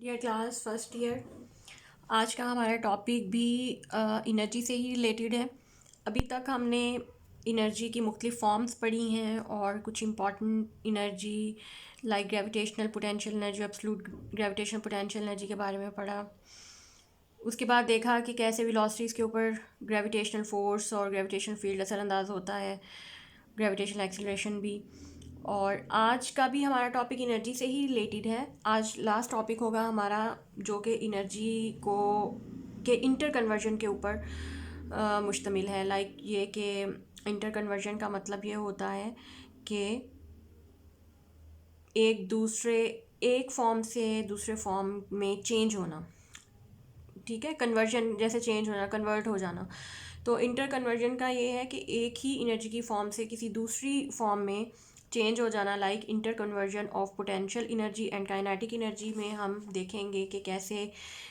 Dear class first year, आज का हमारा टॉपिक भी एनर्जी से ही रिलेटेड है। अभी तक हमने एनर्जी की मुख्तलिफ फॉर्म्स पढ़ी हैं और कुछ important energy like gravitational potential energy, absolute gravitational potential energy के बारे में पढ़ा। उसके बाद देखा कि कैसे वेलोसिटीज़ के ऊपर ग्रेविटेशनल फोर्स और ग्रेविटेशनल फील्ड असरअंदाज होता है, ग्रेविटेशनल एक्सीलरेशन भी। और आज का भी हमारा टॉपिक एनर्जी से ही रिलेटेड है। आज लास्ट टॉपिक होगा हमारा जो कि एनर्जी को के इंटर कन्वर्जन के ऊपर मुश्तमिल है। लाइक ये कि इंटर कन्वर्जन का मतलब ये होता है कि एक फॉर्म से दूसरे फॉर्म में चेंज होना। ठीक है, कन्वर्जन जैसे चेंज होना, कन्वर्ट हो जाना। तो इंटर कन्वर्जन का ये है कि एक ही एनर्जी की फॉर्म से किसी दूसरी फॉर्म में चेंज हो जाना। Like inter conversion of potential energy and kinetic energy में हम देखेंगे कि कैसे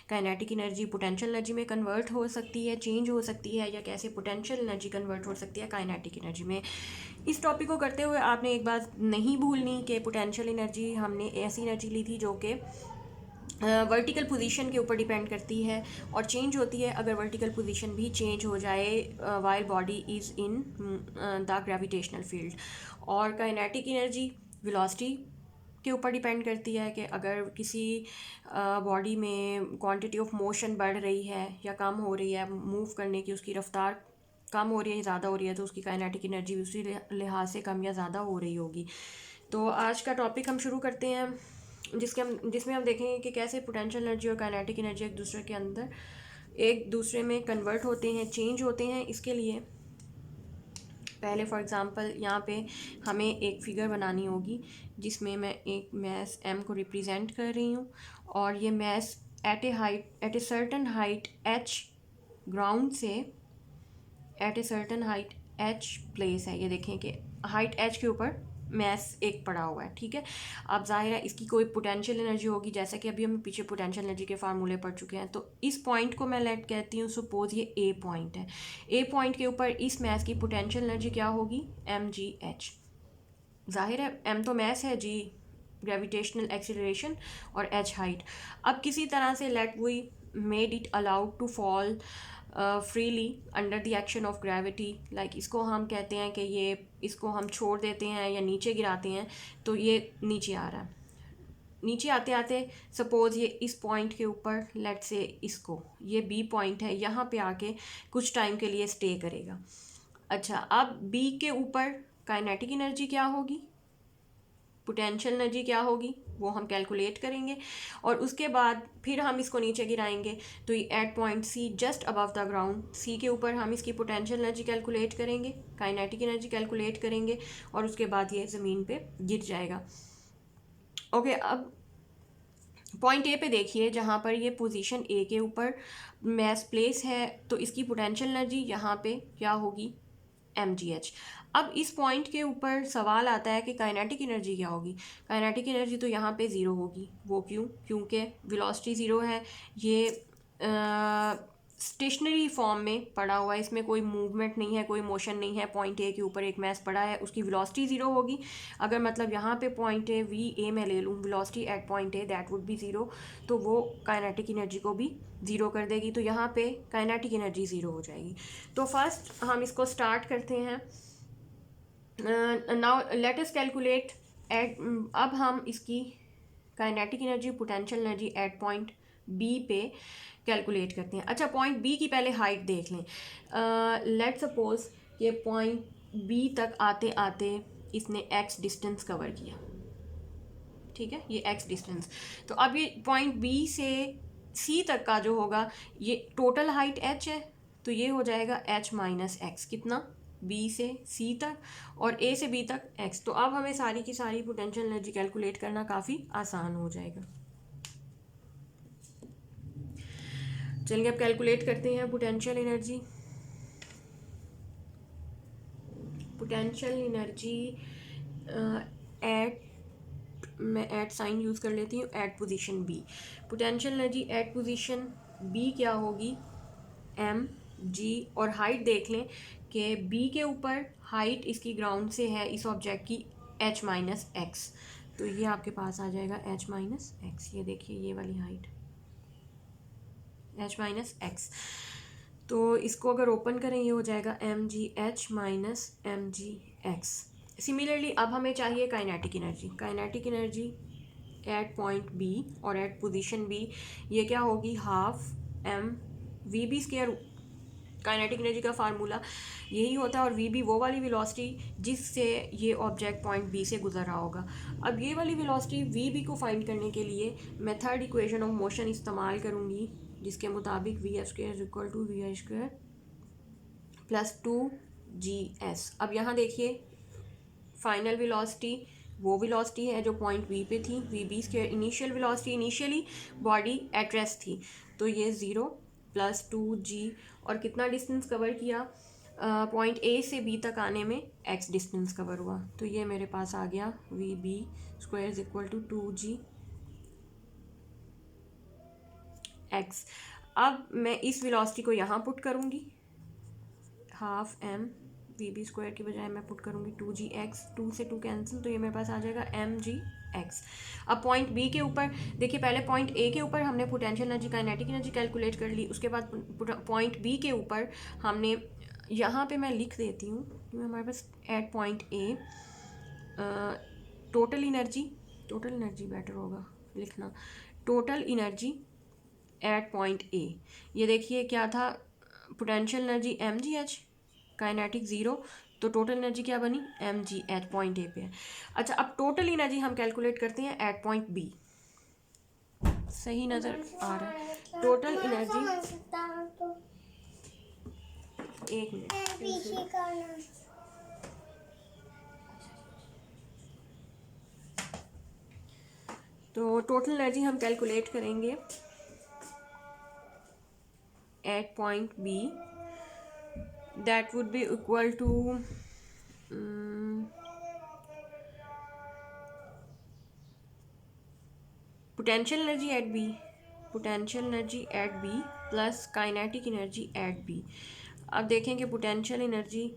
काइनेटिक एनर्जी पोटेंशियल एनर्जी में कन्वर्ट हो सकती है, चेंज हो सकती है, या कैसे पोटेंशियल एनर्जी कन्वर्ट हो सकती है काइनेटिक एनर्जी में। इस टॉपिक को करते हुए आपने एक बात नहीं भूलनी कि पोटेंशियल एनर्जी हमने ऐसी एनर्जी ली थी जो कि वर्टिकल पोजीशन के ऊपर डिपेंड करती है और चेंज होती है अगर वर्टिकल पोजीशन भी चेंज हो जाए while body is in the gravitational field. और काइनेटिक एनर्जी वेलोसिटी के ऊपर डिपेंड करती है कि अगर किसी बॉडी में क्वांटिटी ऑफ मोशन बढ़ रही है या कम हो रही है, मूव करने की उसकी रफ्तार कम हो रही है या ज़्यादा हो रही है, तो उसकी काइनेटिक एनर्जी भी उसी लिहाज से कम या ज़्यादा हो रही होगी। तो आज का टॉपिक हम शुरू करते हैं जिसमें हम देखेंगे कि कैसे पोटेंशियल एनर्जी और काइनेटिक एनर्जी एक दूसरे में कन्वर्ट होते हैं, चेंज होते हैं। इसके लिए पहले फॉर एग्ज़ाम्पल यहाँ पे हमें एक फ़िगर बनानी होगी जिसमें मैं एक मैस m को रिप्रेजेंट कर रही हूँ और ये mass at a certain height h ground से at a certain height h place है। ये देखें कि हाइट h के ऊपर मैस एक पड़ा हुआ है। ठीक है, अब जाहिर है इसकी कोई पोटेंशियल एनर्जी होगी, जैसा कि अभी हम पीछे पोटेंशियल एनर्जी के फार्मूले पढ़ चुके हैं। तो इस पॉइंट को मैं लेट कहती हूँ, सपोज ये ए पॉइंट है। ए पॉइंट के ऊपर इस मैस की पोटेंशियल एनर्जी क्या होगी? mgh। जाहिर है m तो मैस है, g ग्रेविटेशनल एक्सीलरेशन और h हाइट। अब किसी तरह से let we made it allowed to fall freely under the action of gravity. Like इसको हम कहते हैं कि इसको हम छोड़ देते हैं या नीचे गिराते हैं, तो ये नीचे आ रहा है। नीचे आते आते सपोज़ ये इस पॉइंट के ऊपर लेट से ये बी पॉइंट है, यहाँ पे आके कुछ टाइम के लिए स्टे करेगा। अच्छा, अब बी के ऊपर काइनेटिक एनर्जी क्या होगी, पोटेंशियल एनर्जी क्या होगी, वो हम कैलकुलेट करेंगे और उसके बाद फिर हम इसको नीचे गिराएंगे। तो ये at point C just above the ground, C के ऊपर हम इसकी पोटेंशियल एनर्जी कैलकुलेट करेंगे, काइनेटिक एनर्जी कैलकुलेट करेंगे और उसके बाद ये ज़मीन पे गिर जाएगा। ओके, अब पॉइंट ए पे देखिए जहाँ पर ये पोजीशन ए के ऊपर मैस प्लेस है, तो इसकी पोटेंशियल एनर्जी यहाँ पे क्या होगी? mgh। अब इस पॉइंट के ऊपर सवाल आता है कि काइनेटिक एनर्जी क्या होगी। काइनेटिक एनर्जी तो यहाँ पे ज़ीरो होगी। वो क्यों? क्योंकि वेलोसिटी ज़ीरो है, ये स्टेशनरी फॉर्म में पड़ा हुआ है, इसमें कोई मूवमेंट नहीं है, कोई मोशन नहीं है। पॉइंट ए के ऊपर एक मैस पड़ा है, उसकी वेलोसिटी ज़ीरो होगी। अगर मतलब यहाँ पे पॉइंट ए वी ए मैं ले लूँ, velocity at point A that would be zero, तो वो काइनेटिक एनर्जी को भी ज़ीरो कर देगी। तो यहाँ पे काइनेटिक एनर्जी ज़ीरो हो जाएगी। तो फर्स्ट हम इसको स्टार्ट करते हैं। Now let us calculate at, अब हम इसकी kinetic energy, potential energy at point B पे कैलकुलेट करते हैं। अच्छा, पॉइंट बी की पहले हाइट देख लें। लेट सपोज ये पॉइंट बी तक आते आते इसने एक्स डिस्टेंस कवर किया। ठीक है, ये एक्स डिस्टेंस। तो अब ये पॉइंट बी से सी तक का जो होगा, ये टोटल हाइट एच है, तो ये हो जाएगा एच माइनस एक्स। कितना? बी से सी तक और ए से बी तक एक्स। तो अब हमें सारी की सारी पोटेंशियल एनर्जी कैलकुलेट करना काफ़ी आसान हो जाएगा। चलिए अब कैलकुलेट करते हैं potential energy. Potential energy at, मैं एट साइन यूज़ कर लेती हूँ, at position B. Potential energy at position B क्या होगी? M G. और हाइट देख लें कि बी के ऊपर हाइट इसकी ग्राउंड से है इस ऑब्जेक्ट की एच माइनस एक्स। तो ये आपके पास आ जाएगा h माइनस एक्स। ये देखिए ये वाली हाइट h माइनस एक्स। तो इसको अगर ओपन करें ये हो जाएगा M G H minus M G X. Similarly अब हमें चाहिए kinetic energy. Kinetic energy at point B और एट पोजीशन बी, ये क्या होगी, half M V B square. Kinetic energy का फार्मूला यही होता है, और वी बी वो वाली वेलोसिटी जिससे ये ऑब्जेक्ट पॉइंट बी से गुजर रहा होगा। अब ये वाली वेलोसिटी वी बी को फाइंड करने के लिए मैं थर्ड इक्वेशन ऑफ मोशन इस्तेमाल करूँगी, जिसके मुताबिक V F square is equal to V I square plus 2GS। अब यहाँ देखिए फाइनल वेलोसिटी वो वेलोसिटी है जो पॉइंट बी पे थी, V B square initial velocity, initially body at rest थी, तो ये 0 प्लस 2G। और कितना डिस्टेंस कवर किया, पॉइंट ए से बी तक आने में x डिस्टेंस कवर हुआ, तो ये मेरे पास आ गया V B square is equal to 2G x। अब मैं इस वेलोसिटी को यहाँ पुट करूँगी, half M V B square की बजाय मैं पुट करूँगी 2GX, 2 से 2 कैंसिल, तो ये मेरे पास आ जाएगा mgx। अब पॉइंट बी के ऊपर देखिए, पहले पॉइंट ए के ऊपर हमने potential energy kinetic energy calculate कर ली, उसके बाद पॉइंट बी के ऊपर हमने, यहाँ पे मैं लिख देती हूँ क्योंकि हमारे पास at point A total energy better होगा लिखना, total energy at point A. ये देखिए क्या था, पोटेंशियल एनर्जी mgh, काइनेटिक 0, तो टोटल एनर्जी क्या बनी mgh, पॉइंट ए पे है। अच्छा, अब टोटल एनर्जी हम कैलकुलेट करते हैं एट पॉइंट बी। सही नज़र आ रहा है टोटल एनर्जी, एक मिनट, तो टोटल एनर्जी हम कैलकुलेट करेंगे at point B, that would be equal to potential energy at B plus kinetic energy at B. अब देखें कि पोटेंशियल एनर्जी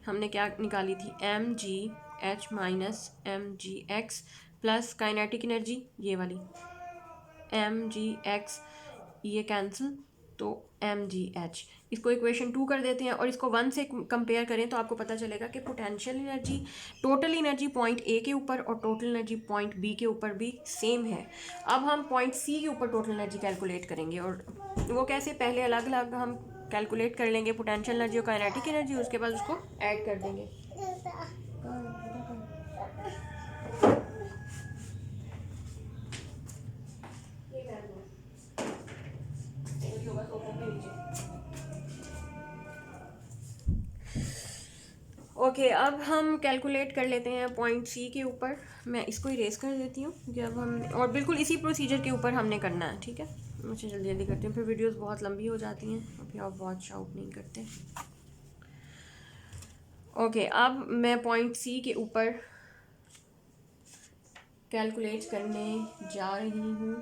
हमने क्या निकाली थी, mgh minus mgx plus kinetic energy ये वाली mgx, ये कैंसिल, तो mgh। इसको इक्वेशन 2 कर देते हैं और इसको 1 से कंपेयर करें तो आपको पता चलेगा कि potential energy, total energy point A के ऊपर और टोटल एनर्जी पॉइंट बी के ऊपर भी सेम है। अब हम पॉइंट सी के ऊपर टोटल एनर्जी कैलकुलेट करेंगे, और वो कैसे, पहले अलग अलग हम कैलकुलेट कर लेंगे पोटेंशियल एनर्जी और काइनेटिक एनर्जी, उसके बाद उसको ऐड कर देंगे। ओके, अब हम कैलकुलेट कर लेते हैं पॉइंट सी के ऊपर। मैं इसको इरेज कर देती हूँ क्योंकि अब हम, और बिल्कुल इसी प्रोसीजर के ऊपर हमने करना है, ठीक है। मुझे जल्दी जल्दी करती हूँ, फिर वीडियोस बहुत लंबी हो जाती हैं और फिर आप वॉच आउट नहीं करते। ओके, अब मैं पॉइंट सी के ऊपर कैलकुलेट करने जा रही हूँ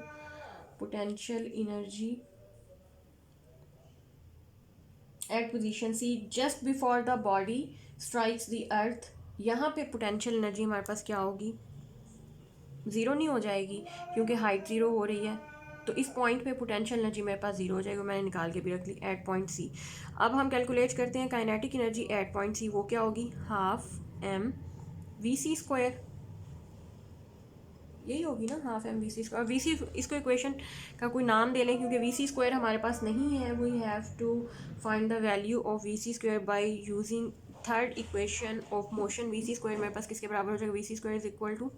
potential energy at position C just before the body strikes the earth. यहाँ पे पोटेंशियल एनर्जी हमारे पास क्या होगी, 0 नहीं हो जाएगी क्योंकि हाइट 0 हो रही है, तो इस पॉइंट पे पोटेंशियल एनर्जी मेरे पास 0 हो जाएगी, मैंने निकाल के भी रख ली एट पॉइंट सी। अब हम कैलकुलेट करते हैं kinetic energy at point C, वो क्या होगी, half M V C square, यही होगी ना, half M V C square. V C, इसको इक्वेशन का कोई नाम दे लें क्योंकि वी सी स्क्वायर हमारे पास नहीं है। We have to find the value of V C square by using third equation of motion. V C square मेरे पास किसके बराबर हो जाएगा, V C square is equal to,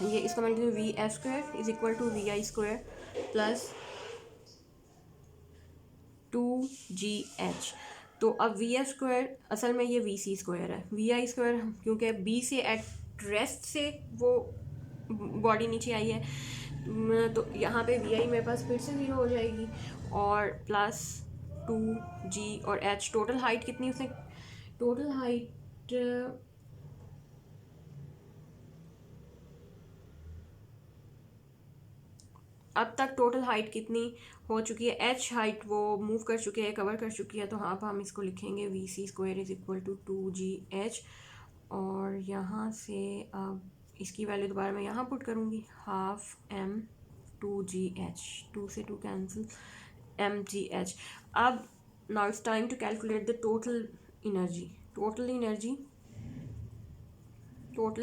ये इसका मैं V F square is equal to V I square plus 2GH। तो अब वी एफ स्क्वायर असल में ये वी सी स्क्वायर है, वी आई स्क्वायर क्योंकि बी से एट रेस्ट से वो बॉडी नीचे आई है, तो यहाँ पे वी आई मेरे पास फिर से 0 हो जाएगी, और प्लस 2G और H। टोटल हाइट कितनी उसने, टोटल हाइट अब तक टोटल हाइट कितनी हो चुकी है, H हाइट वो मूव कर चुकी है, कवर कर चुकी है, तो हाँ हम इसको लिखेंगे V C square is equal to 2GH। और यहाँ से अब इसकी वैल्यू दोबारा मैं यहाँ पुट करूँगी, हाफ एम 2GH, 2 से 2 कैंसिल, mgh। अब now it's time to calculate the total energy. Total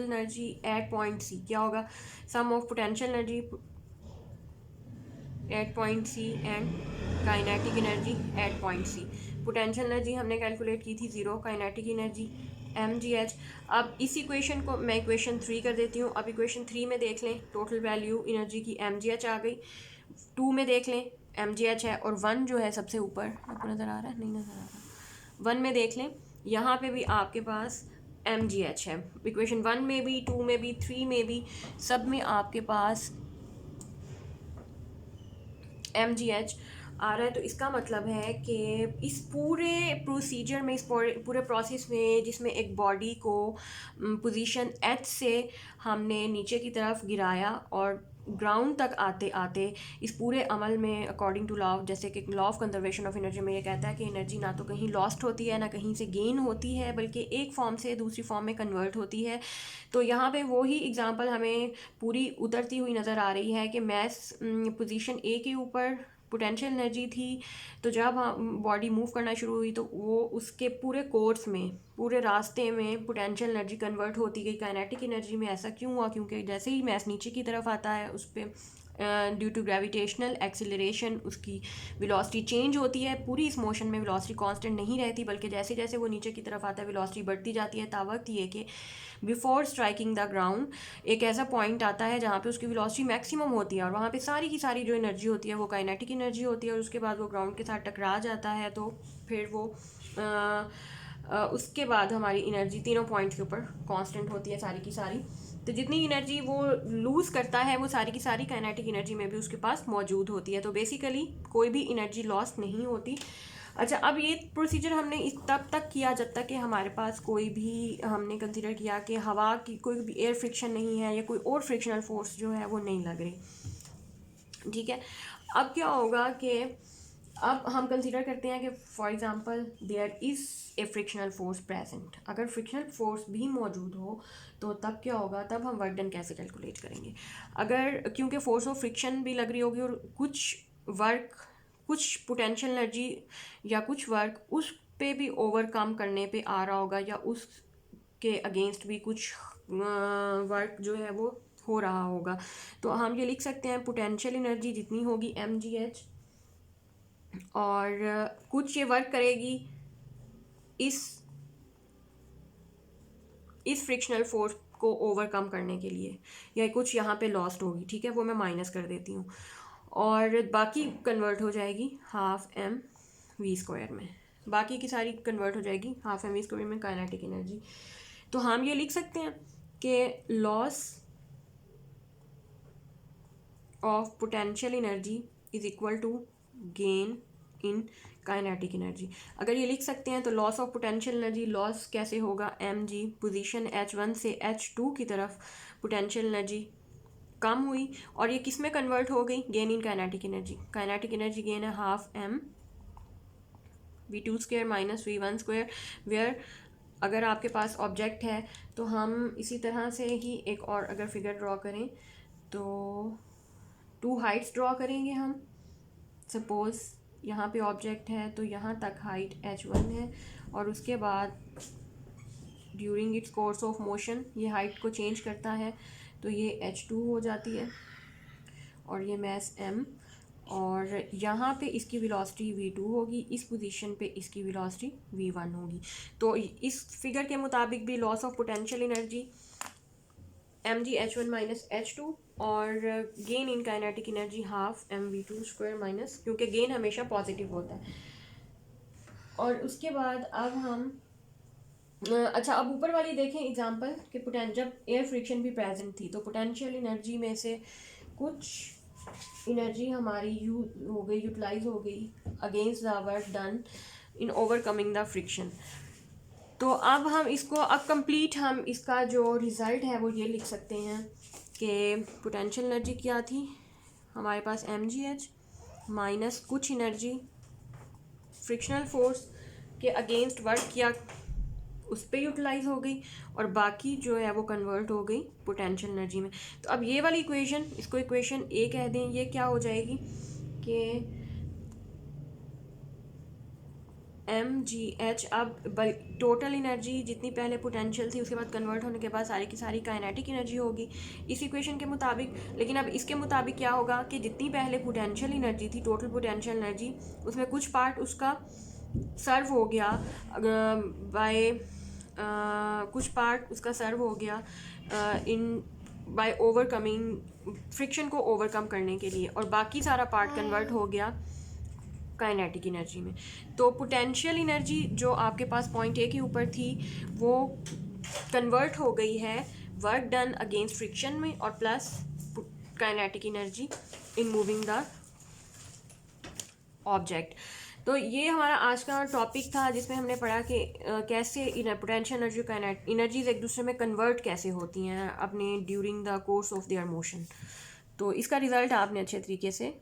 energy at point C क्या होगा, sum of potential energy at point C and kinetic energy at point C. Potential energy हमने calculate की थी 0, kinetic energy mgh। अब इस equation को मैं equation 3 कर देती हूँ। अब इक्वेशन 3 में देख लें, टोटल वैल्यू एनर्जी की mgh आ गई। 2 में देख लें mgh है, और 1 जो है सबसे ऊपर, आपको नज़र आ रहा है, नहीं नज़र आ रहा, 1 में देख लें, यहाँ पे भी आपके पास mgh है। इक्वेशन 1 में भी, 2 में भी, 3 में भी, सब में आपके पास mgh आ रहा है। तो इसका मतलब है कि इस पूरे प्रोसीजर में, इस पूरे प्रोसेस में, जिसमें एक बॉडी को पोजीशन H से हमने नीचे की तरफ गिराया और ग्राउंड तक आते आते, इस पूरे अमल में अकॉर्डिंग टू लॉ, जैसे कि law of conservation of energy में ये कहता है कि एनर्जी ना तो कहीं लॉस्ट होती है, ना कहीं से गेन होती है, बल्कि एक फॉर्म से दूसरी फॉर्म में कन्वर्ट होती है। तो यहाँ पे वही एग्जांपल हमें पूरी उतरती हुई नज़र आ रही है कि मैस पोजीशन ए के ऊपर पोटेंशियल एनर्जी थी, तो जब बॉडी मूव करना शुरू हुई तो वो उसके पूरे कोर्स में, पूरे रास्ते में पोटेंशियल एनर्जी कन्वर्ट होती गई काइनेटिक एनर्जी में। ऐसा क्यों हुआ, क्योंकि जैसे ही मैस नीचे की तरफ आता है, उस पर ड्यू टू ग्रेविटेशनल एक्सीलरेशन उसकी वेलोसिटी चेंज होती है। पूरी इस मोशन में वेलोसिटी कांस्टेंट नहीं रहती, बल्कि जैसे जैसे वो नीचे की तरफ आता है वेलोसिटी बढ़ती जाती है, तावक्त ये कि बिफोर स्ट्राइकिंग द ग्राउंड एक ऐसा पॉइंट आता है जहाँ पे उसकी वेलोसिटी मैक्सिमम होती है, और वहाँ पे सारी की सारी जो एनर्जी होती है वो काइनेटिक एनर्जी होती है, और उसके बाद वो ग्राउंड के साथ टकरा जाता है। तो फिर वो उसके बाद हमारी एनर्जी तीनों पॉइंट्स के ऊपर कांस्टेंट होती है सारी की सारी। तो जितनी एनर्जी वो लूज़ करता है वो सारी की सारी काइनेटिक एनर्जी में भी उसके पास मौजूद होती है। तो बेसिकली कोई भी एनर्जी लॉस नहीं होती। अच्छा, अब ये प्रोसीजर हमने इस तब तक किया जब तक कि हमारे पास कोई भी, हमने कंसीडर किया कि हवा की कोई भी एयर फ्रिक्शन नहीं है या कोई और फ्रिक्शनल फोर्स जो है वो नहीं लग रही। ठीक है, अब क्या होगा कि अब हम कंसीडर करते हैं कि for example there is a frictional force present. अगर फ्रिक्शनल फोर्स भी मौजूद हो तो तब क्या होगा, तब हम वर्क डन कैसे कैलकुलेट करेंगे। अगर, क्योंकि फोर्स ऑफ फ्रिक्शन भी लग रही होगी और कुछ वर्क, कुछ पोटेंशियल एनर्जी या कुछ वर्क उस पे भी ओवरकम करने पे आ रहा होगा, या उसके अगेंस्ट भी कुछ वर्क जो है वो हो रहा होगा। तो हम ये लिख सकते हैं पोटेंशियल एनर्जी जितनी होगी mgh, और कुछ ये वर्क करेगी इस फ्रिक्शनल फोर्स को ओवरकम करने के लिए, या कुछ यहाँ पे लॉस्ट होगी। ठीक है, वो मैं माइनस कर देती हूँ, और बाकी कन्वर्ट हो जाएगी हाफ एम वी स्क्वायर में, बाकी की सारी कन्वर्ट हो जाएगी हाफ एम वी स्क्वायर में काइनेटिक एनर्जी। तो हम ये लिख सकते हैं कि loss of potential energy is equal to gain in kinetic energy. अगर ये लिख सकते हैं तो loss of potential energy, loss कैसे होगा, mg, पोजीशन h1 से h2 की तरफ पोटेंशियल एनर्जी कम हुई, और ये किस में कन्वर्ट हो गई, gain in kinetic energy. Kinetic energy gain है half M v2 square minus v1 square, where अगर आपके पास ऑब्जेक्ट है तो हम इसी तरह से ही एक और अगर फिगर ड्रॉ करें तो 2 हाइट्स ड्रॉ करेंगे हम। सपोज़ यहाँ पे ऑब्जेक्ट है तो यहाँ तक हाइट h1 है, और उसके बाद during its course of motion ये हाइट को चेंज करता है, तो ये h2 हो जाती है, और ये मैस m, और यहाँ पे इसकी वेलोसिटी v2 होगी, इस पोजीशन पे इसकी वेलोसिटी v1 होगी। तो इस फिगर के मुताबिक भी loss of potential energy mg h1 minus h2, और gain in kinetic energy half mv2 square minus, क्योंकि गेन हमेशा पॉजिटिव होता है। और उसके बाद अब हम अच्छा, अब ऊपर वाली देखें एग्जांपल कि जब एयर फ्रिक्शन भी प्रेजेंट थी तो पोटेंशियल एनर्जी में से कुछ एनर्जी हमारी हो गई, यूटिलाइज हो गई against the work done in overcoming the friction. तो अब हम इसको, अब कंप्लीट हम इसका जो रिज़ल्ट है वो ये लिख सकते हैं कि पोटेंशियल एनर्जी क्या थी हमारे पास mgh माइनस कुछ एनर्जी फ्रिक्शनल फोर्स के अगेंस्ट वर्क किया उस पर यूटिलाइज हो गई और बाकी जो है वो कन्वर्ट हो गई पोटेंशियल एनर्जी में। तो अब ये वाली इक्वेशन, इसको इक्वेशन ए कह दें, ये क्या हो जाएगी कि mgh, अब टोटल एनर्जी जितनी पहले पोटेंशियल थी उसके बाद कन्वर्ट होने के बाद सारी की सारी काइनेटिक एनर्जी होगी इस इक्वेशन के मुताबिक। लेकिन अब इसके मुताबिक क्या होगा कि जितनी पहले पोटेंशियल एनर्जी थी, टोटल पोटेंशियल एनर्जी, उसमें कुछ पार्ट उसका सर्व हो गया बाय कुछ पार्ट उसका सर्व हो गया इन बाय ओवरकमिंग फ्रिक्शन को ओवरकम करने के लिए, और बाकी सारा पार्ट कन्वर्ट हो गया काइनेटिक एनर्जी में। तो पोटेंशियल एनर्जी जो आपके पास पॉइंट ए के ऊपर थी वो कन्वर्ट हो गई है वर्क डन अगेंस्ट फ्रिक्शन में, और plus kinetic energy in moving the object. तो ये हमारा आज का टॉपिक था जिसमें हमने पढ़ा कि कैसे पोटेंशियल एनर्जी एनर्जीज एक दूसरे में कन्वर्ट कैसे होती हैं अपने during the course of their motion. तो इसका रिज़ल्ट आपने अच्छे तरीके से